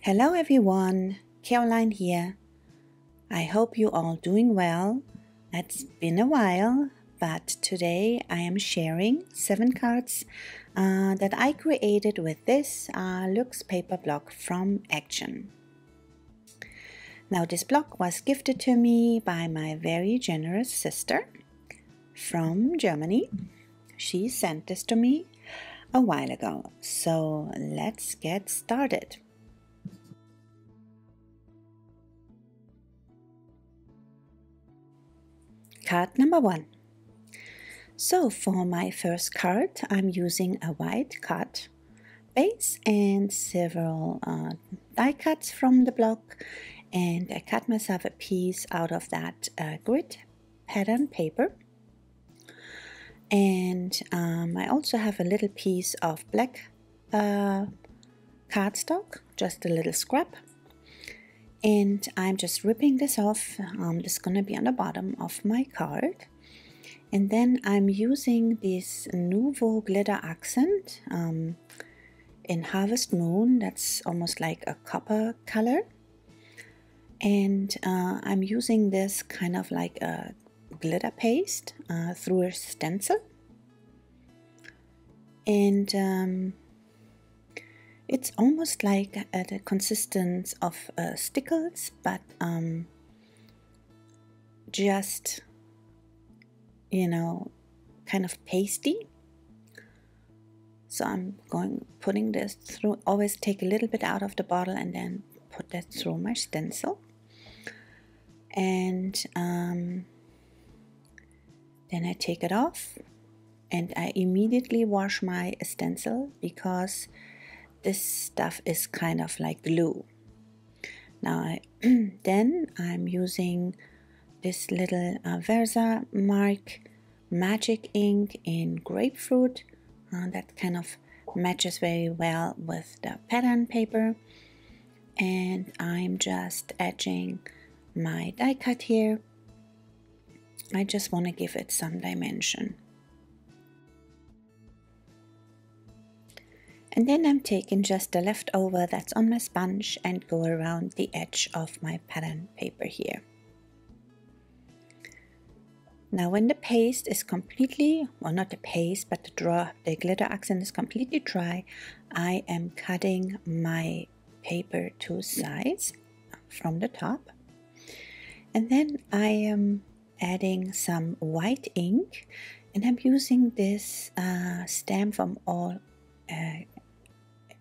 Hello everyone, Caroline here. I hope you all doing well. It's been a while, but today I am sharing 7 cards that I created with this Luxe Paper Block from Action. Now this block was gifted to me by my very generous sister from Germany. She sent this to me a while ago, so let's get started. Card number 1. So for my first card, I'm using a white card base and several die cuts from the block, and I cut myself a piece out of that grid pattern paper. And I also have a little piece of black cardstock, just a little scrap. And I'm just ripping this off. This is going to be on the bottom of my card. And then I'm using this Nouveau glitter accent in Harvest Moon. That's almost like a copper color. And I'm using this kind of like a glitter paste through a stencil. And it's almost like the consistence of stickles, but just, kind of pasty. So I'm putting this through, always take a little bit out of the bottle and then put that through my stencil. And then I take it off and I immediately wash my stencil because this stuff is kind of like glue. Now then I'm using this little Versa Mark Magic ink in grapefruit. That kind of matches very well with the pattern paper. And I'm just edging my die cut here. I just want to give it some dimension. And then I'm taking just the leftover that's on my sponge and go around the edge of my pattern paper here. Now when the paste is completely, well not the paste, but the glitter accent is completely dry, I am cutting my paper to size from the top. And then I am adding some white ink, and I'm using this stamp from All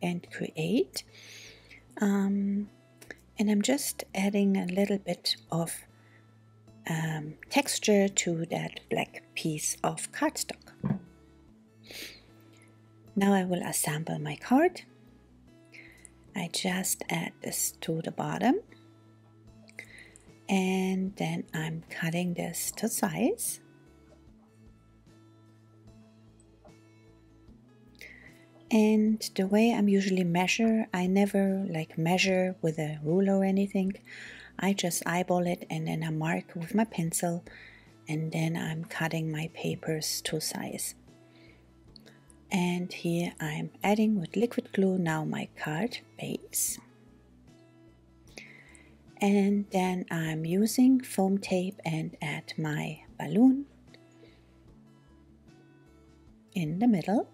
and Create, and I'm just adding a little bit of texture to that black piece of cardstock. Now I will assemble my card. I just add this to the bottom, and then I'm cutting this to size. And the way I'm usually measure, I never measure with a ruler or anything. I just eyeball it and then I mark with my pencil, and then I'm cutting my papers to size. And here I'm adding with liquid glue now my card base. And then I'm using foam tape and add my balloon in the middle.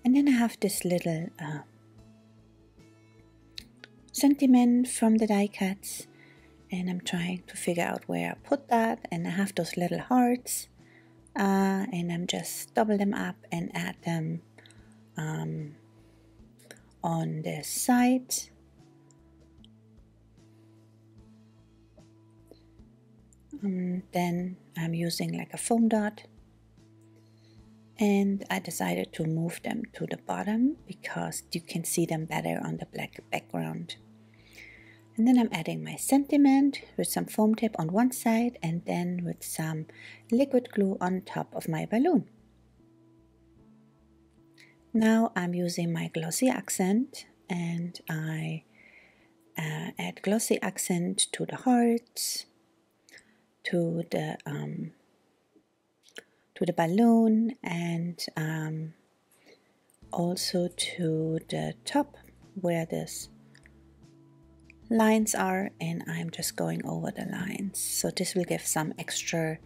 And then I have this little sentiment from the die cuts, and I'm trying to figure out where I put that. And I have those little hearts, and I'm just double them up and add them on the side. Then I'm using like a foam dot. And I decided to move them to the bottom because you can see them better on the black background. And then I'm adding my sentiment with some foam tape on one side and then with some liquid glue on top of my balloon. Now I'm using my glossy accent, and I add glossy accent to the hearts, to the balloon, and also to the top where this lines are, and I'm just going over the lines. So this will give some extra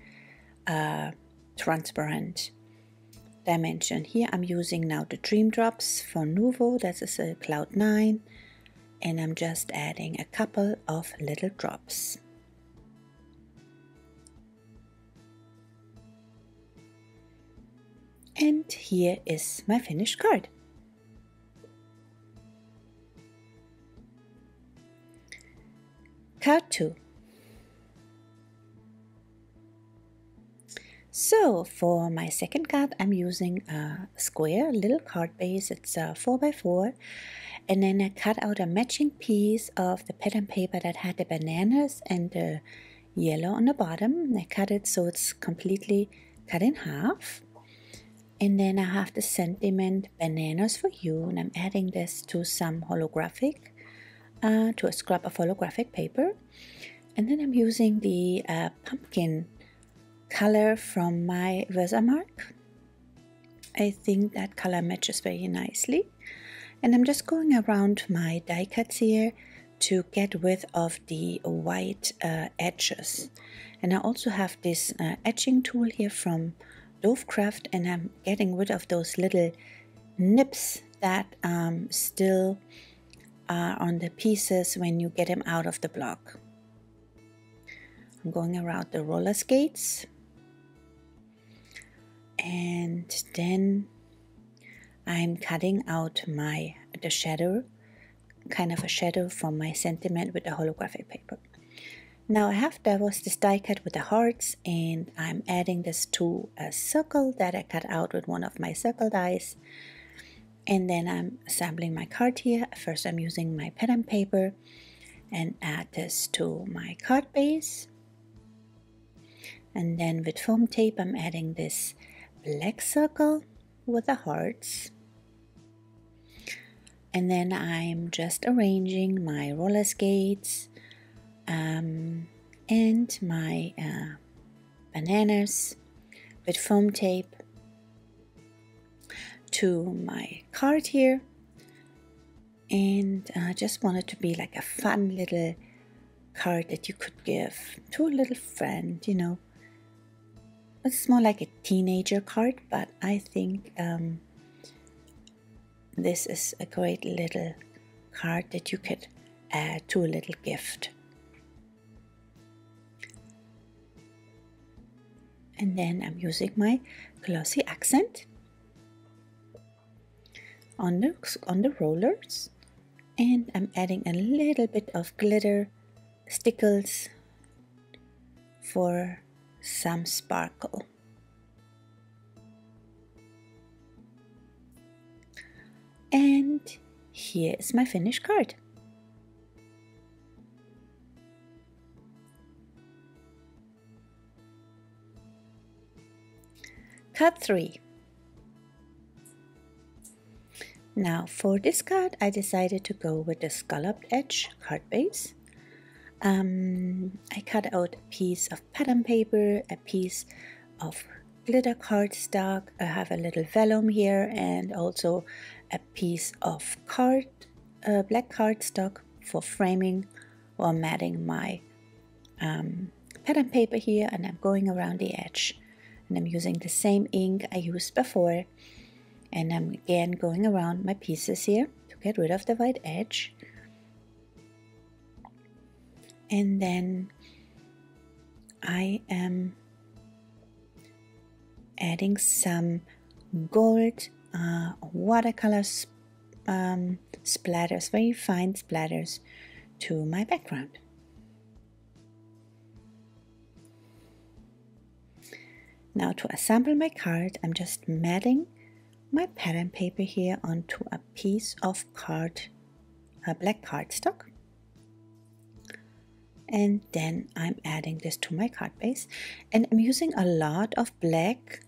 transparent dimension. Here I'm using now the Dream Drops for Nuvo, that is a Cloud 9, and I'm just adding a couple of little drops. And here is my finished card. Card 2. So for my second card, I'm using a square little card base. It's a 4x4, and then I cut out a matching piece of the pattern paper that had the bananas and the yellow on the bottom. I cut it so it's completely cut in half. And then I have the sentiment Bananas for You, and I'm adding this to some holographic, to a scrap of holographic paper. And then I'm using the pumpkin color from my Versamark. I think that color matches very nicely. And I'm just going around my die cuts here to get rid of the white edges. And I also have this etching tool here from Craft, and I'm getting rid of those little nips that still are on the pieces when you get them out of the block. I'm going around the roller skates, and then I'm cutting out the shadow, kind of a shadow from my sentiment with the holographic paper. Now there was this die cut with the hearts, and I'm adding this to a circle that I cut out with one of my circle dies. And then I'm assembling my card here. First I'm using my pattern paper and add this to my card base. And then with foam tape I'm adding this black circle with the hearts. And then I'm just arranging my roller skates and my bananas with foam tape to my card here. And I just want it to be like a fun little card that you could give to a little friend, you know. It's more like a teenager card, but I think this is a great little card that you could add to a little gift. And then I'm using my glossy accent on the rollers, and I'm adding a little bit of glitter stickles for some sparkle. And here is my finished card. Card 3. Now for this card I decided to go with the scalloped edge card base. I cut out a piece of pattern paper, a piece of glitter cardstock. I have a little vellum here, and also a piece of black cardstock for framing or matting my pattern paper here, and I'm going around the edge. And I'm using the same ink I used before, and I'm again going around my pieces here to get rid of the white edge. And then I am adding some gold watercolor splatters, very fine splatters, to my background. Now to assemble my card, I'm just matting my pattern paper here onto a piece of black cardstock. And then I'm adding this to my card base, and I'm using a lot of black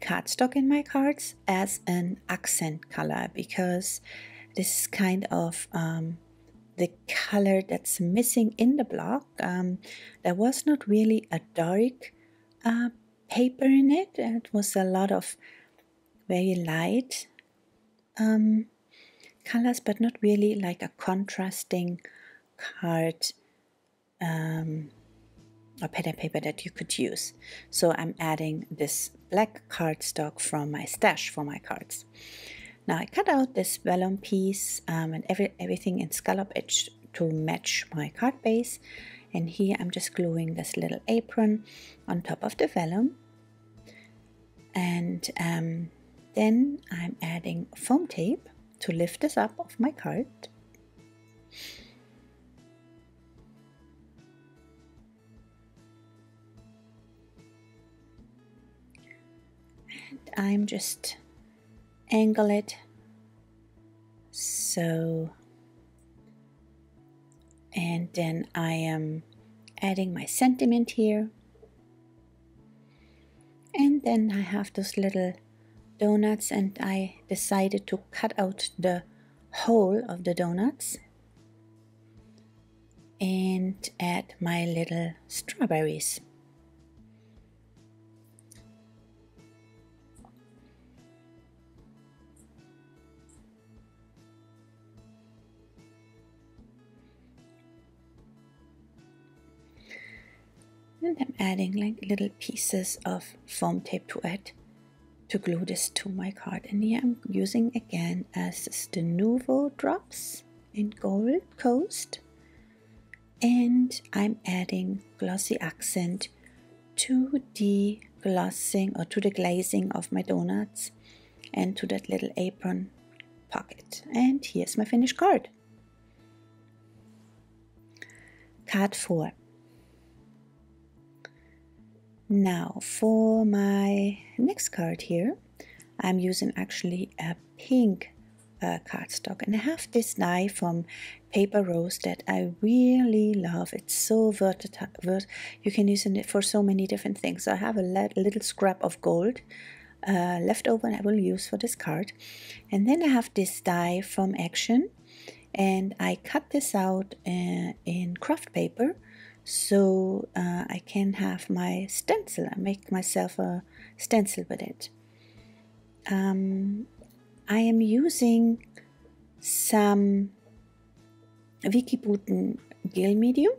cardstock in my cards as an accent color, because this is kind of the color that's missing in the block. There was not really a dark paper in it. It was a lot of very light colors, but not really like a contrasting card or pen and paper that you could use. So I'm adding this black cardstock from my stash for my cards. Now I cut out this vellum piece and everything in scallop edge to match my card base. And here I'm just gluing this little apron on top of the vellum. And then I'm adding foam tape to lift this up off my card. And I'm just angle it so, and then I am adding my sentiment here. And then I have those little donuts, and I decided to cut out the hole of the donuts and add my little strawberries. And I'm adding like little pieces of foam tape to add to glue this to my card. And here I'm using again as the Nouveau drops in Gold Coast. And I'm adding glossy accent to the glossing or to the glazing of my donuts and to that little apron pocket. And here's my finished card. Card 4. Now for my next card here, I'm using actually a pink cardstock, and I have this die from Paper Rose that I really love. It's so versatile. You can use it for so many different things. So I have a little scrap of gold left over, and I will use for this card. And then I have this die from Action, and I cut this out in craft paper. So I can have my stencil. I make myself a stencil with it. I am using some Wikibuten gel medium,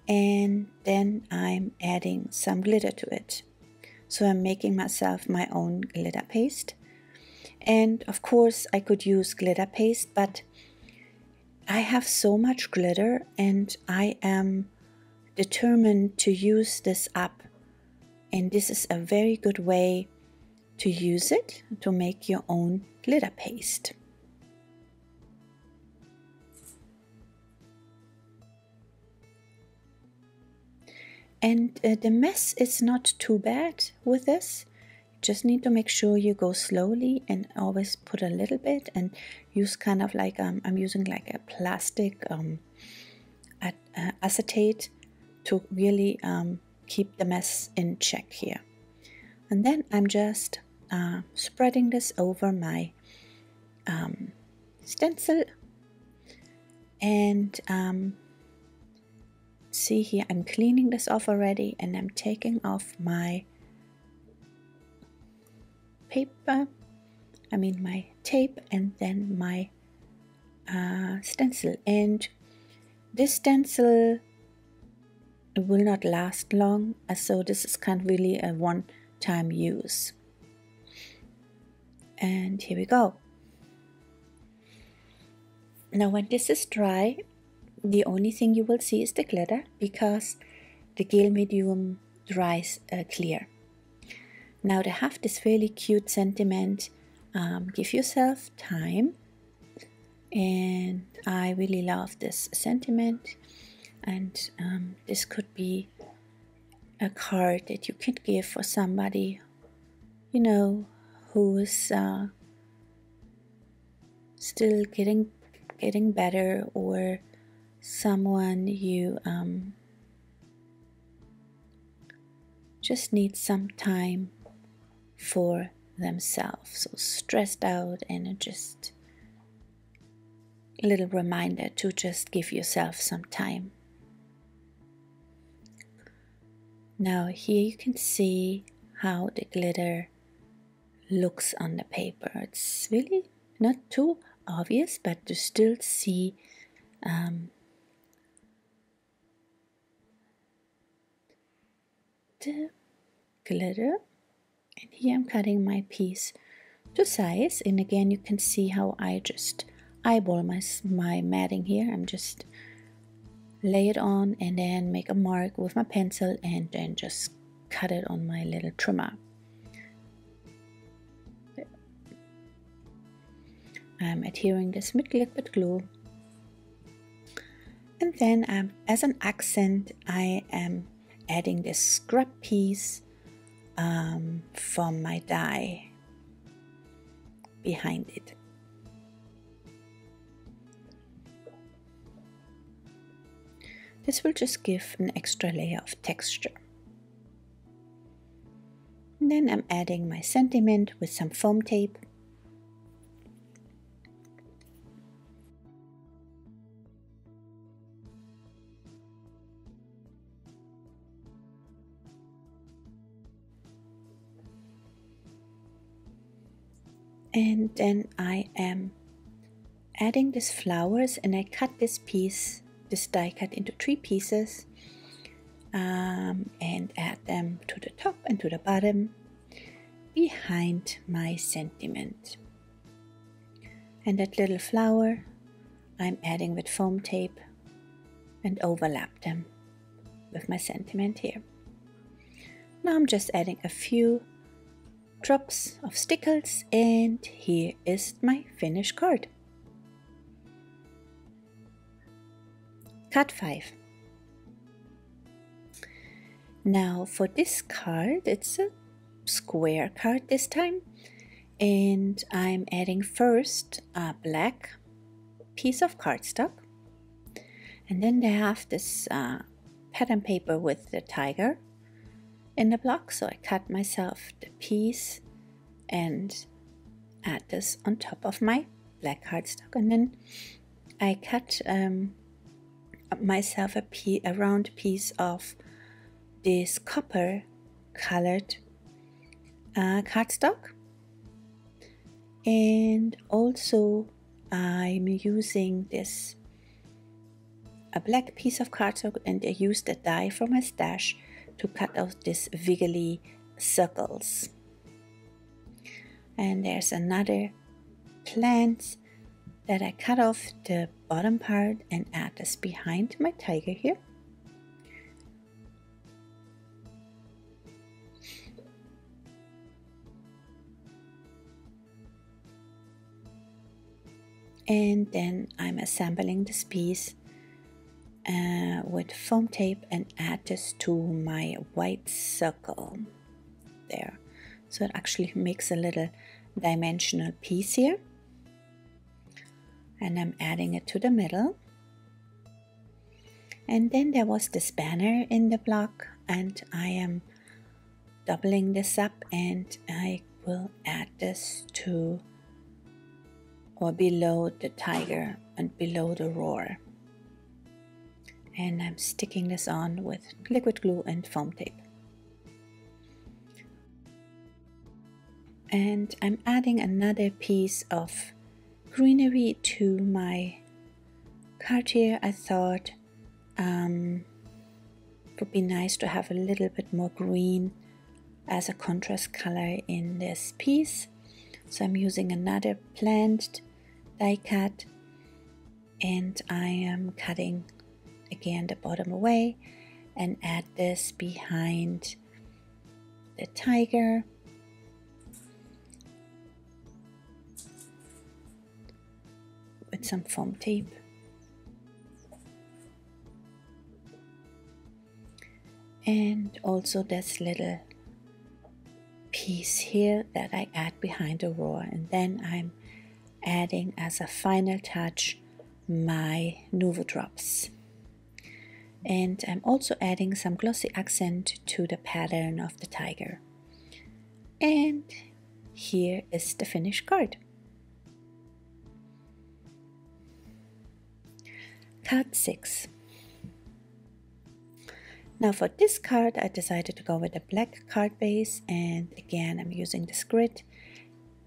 and then I'm adding some glitter to it. So I'm making myself my own glitter paste. And of course I could use glitter paste, but I have so much glitter and I am determined to use this up. And this is a very good way to use it, to make your own glitter paste. And the mess is not too bad with this. Just need to make sure you go slowly and always put a little bit and use kind of like I'm using like a plastic acetate to really keep the mess in check here. And then I'm just spreading this over my stencil, and see here I'm cleaning this off already, and I'm taking off my paper, my tape, and then my stencil. And this stencil will not last long, so this is kind of really a one-time use. And here we go. Now when this is dry, the only thing you will see is the glitter, because the gel medium dries clear. Now to have this really cute sentiment, give yourself time, and I really love this sentiment. And this could be a card that you could give for somebody, you know, who is still getting better, or someone you just need some time for themselves, so stressed out, and just a little reminder to just give yourself some time. Now here you can see how the glitter looks on the paper. It's really not too obvious, but you still see the glitter. And here I'm cutting my piece to size, and again you can see how I just eyeball my matting here. I'm just lay it on and then make a mark with my pencil and then just cut it on my little trimmer. I'm adhering this with liquid glue, and then as an accent I am adding this scrap piece from my die behind it. This will just give an extra layer of texture. And then I'm adding my sentiment with some foam tape. And then I am adding these flowers, and I cut this die cut into 3 pieces and add them to the top and to the bottom behind my sentiment. And that little flower I'm adding with foam tape and overlap them with my sentiment here. Now I'm just adding a few drops of stickles, and here is my finished card. Card 5. Now for this card, it's a square card this time, and I'm adding first a black piece of cardstock, and then they have this pattern paper with the tiger in the block, so I cut myself the piece and add this on top of my black cardstock, and then I cut myself a round piece of this copper colored cardstock, and also I'm using a black piece of cardstock, and I used a die from my stash to cut out these wiggly circles. And there's another plant that I cut off the bottom part and add this behind my tiger here. And then I'm assembling this piece with foam tape and add this to my white circle there. So it actually makes a little dimensional piece here. And I'm adding it to the middle. And then there was this banner in the block, and I am doubling this up, and I will add this to or below the tiger and below the roar. And I'm sticking this on with liquid glue and foam tape. And I'm adding another piece of greenery to my card here. I thought it would be nice to have a little bit more green as a contrast color in this piece. So I'm using another plant die cut, and I am cutting again the bottom away and add this behind the tiger. With some foam tape. And also this little piece here that I add behind the roar, and then I'm adding as a final touch my Nuvo drops. And I'm also adding some glossy accent to the pattern of the tiger. And here is the finished card. Card 6. Now for this card I decided to go with a black card base, and again I'm using this grid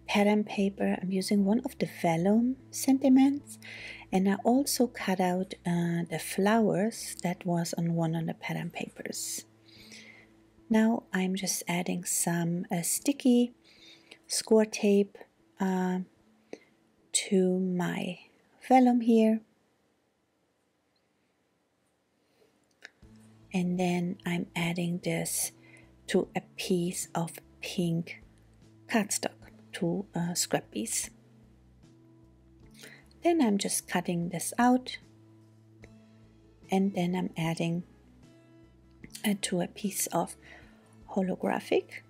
pattern paper, I'm using one of the vellum sentiments, and I also cut out the flowers that was on one of the pattern papers. Now I'm just adding some sticky score tape to my vellum here, and then I'm adding this to a piece of pink cardstock, to a scrap piece. Then I'm just cutting this out, and then I'm adding to a piece of holographic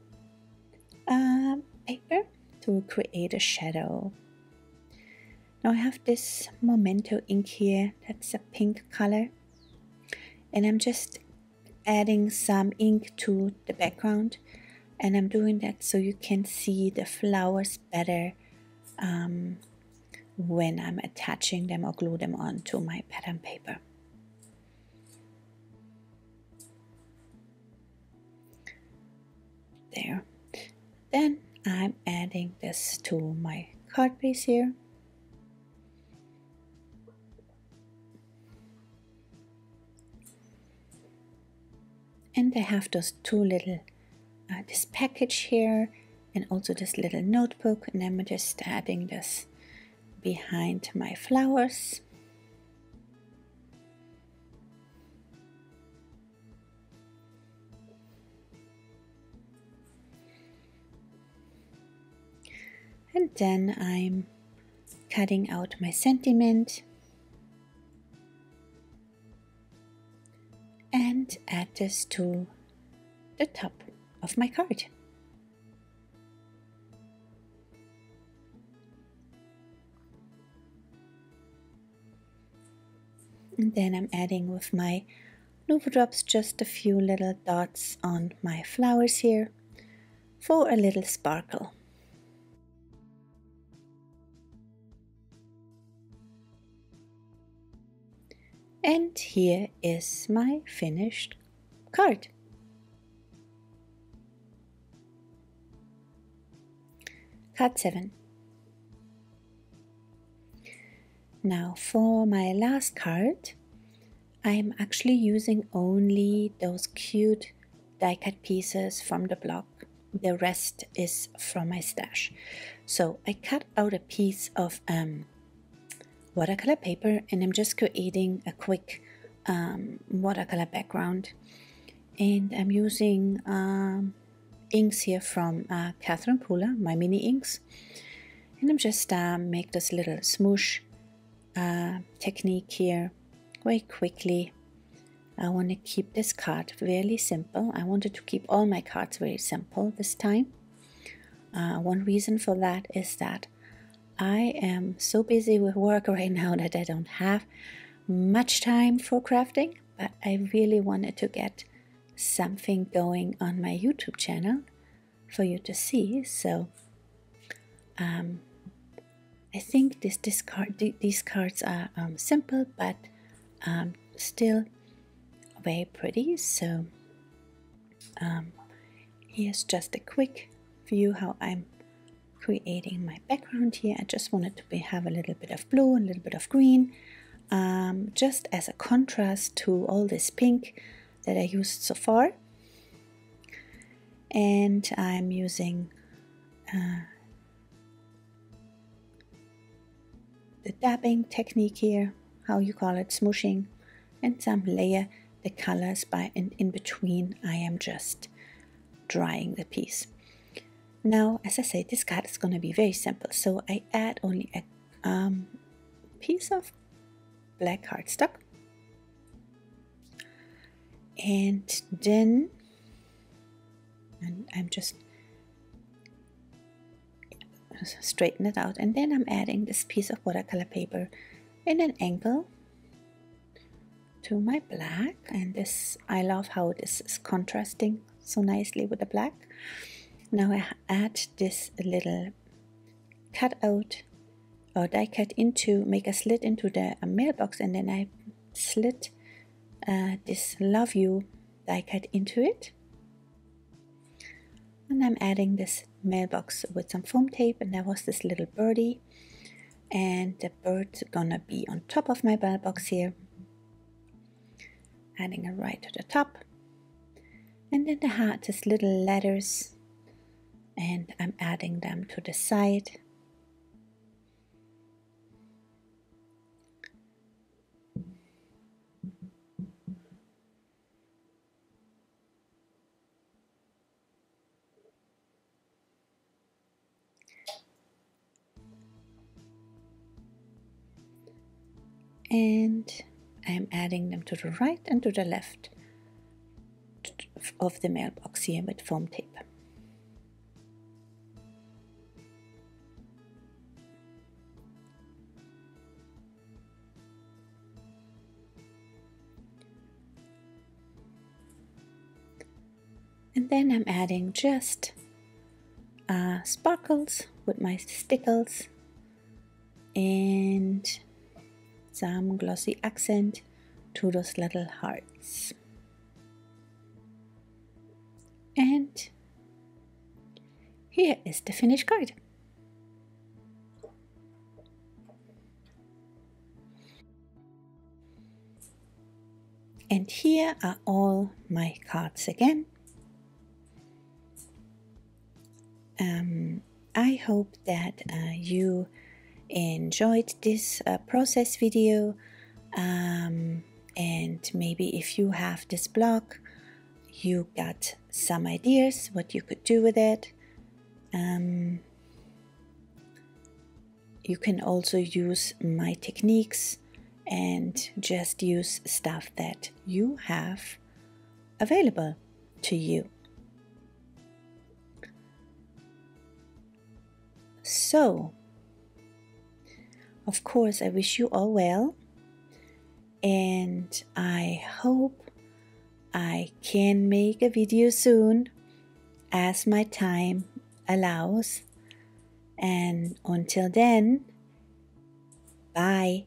paper to create a shadow. Now I have this Memento ink here, that's a pink color, and I'm just adding some ink to the background, and I'm doing that so you can see the flowers better when I'm attaching them or glue them onto my pattern paper. There. Then I'm adding this to my card base here. And I have those two little, this package here, and also this little notebook, and I'm just adding this behind my flowers. And then I'm cutting out my sentiment and add this to the top of my card. And then I'm adding with my Nuvo Drops just a few little dots on my flowers here for a little sparkle. And here is my finished card. Card 7. Now for my last card, I'm actually using only those cute die cut pieces from the block. The rest is from my stash. So I cut out a piece of watercolor paper, and I'm just creating a quick watercolor background, and I'm using inks here from Catherine Pooler, my mini inks, and I'm just make this little smoosh technique here very quickly. I want to keep this card really simple. I wanted to keep all my cards very simple this time. One reason for that is that I am so busy with work right now that I don't have much time for crafting, but I really wanted to get something going on my YouTube channel for you to see. So I think these cards are simple, but still very pretty. So here's just a quick view how I'm creating my background here. I just wanted to have a little bit of blue and a little bit of green, just as a contrast to all this pink that I used so far. And I'm using the dabbing technique here, how you call it, smooshing, and some layer the colors by, and in between I am just drying the piece. Now, as I say, this card is going to be very simple, so I add only a piece of black cardstock, and then I'm just straighten it out, and then I'm adding this piece of watercolor paper in an angle to my black, and this, I love how this is contrasting so nicely with the black. Now I add this little cut out or die cut into, make a slit into the mailbox, and then I slit this love you die cut into it. And I'm adding this mailbox with some foam tape, and there was this little birdie, and the bird's gonna be on top of my mailbox here. Adding it right to the top, and then the heart is little letters, and I'm adding them to the side. And I'm adding them to the right and to the left of the mailbox here with foam tape. And then I'm adding just sparkles with my stickles and some glossy accent to those little hearts. And here is the finished card. And here are all my cards again. I hope that you enjoyed this process video, and maybe if you have this block, you got some ideas what you could do with it. You can also use my techniques and just use stuff that you have available to you. So, of course, I wish you all well, and I hope I can make a video soon as my time allows. And until then, bye.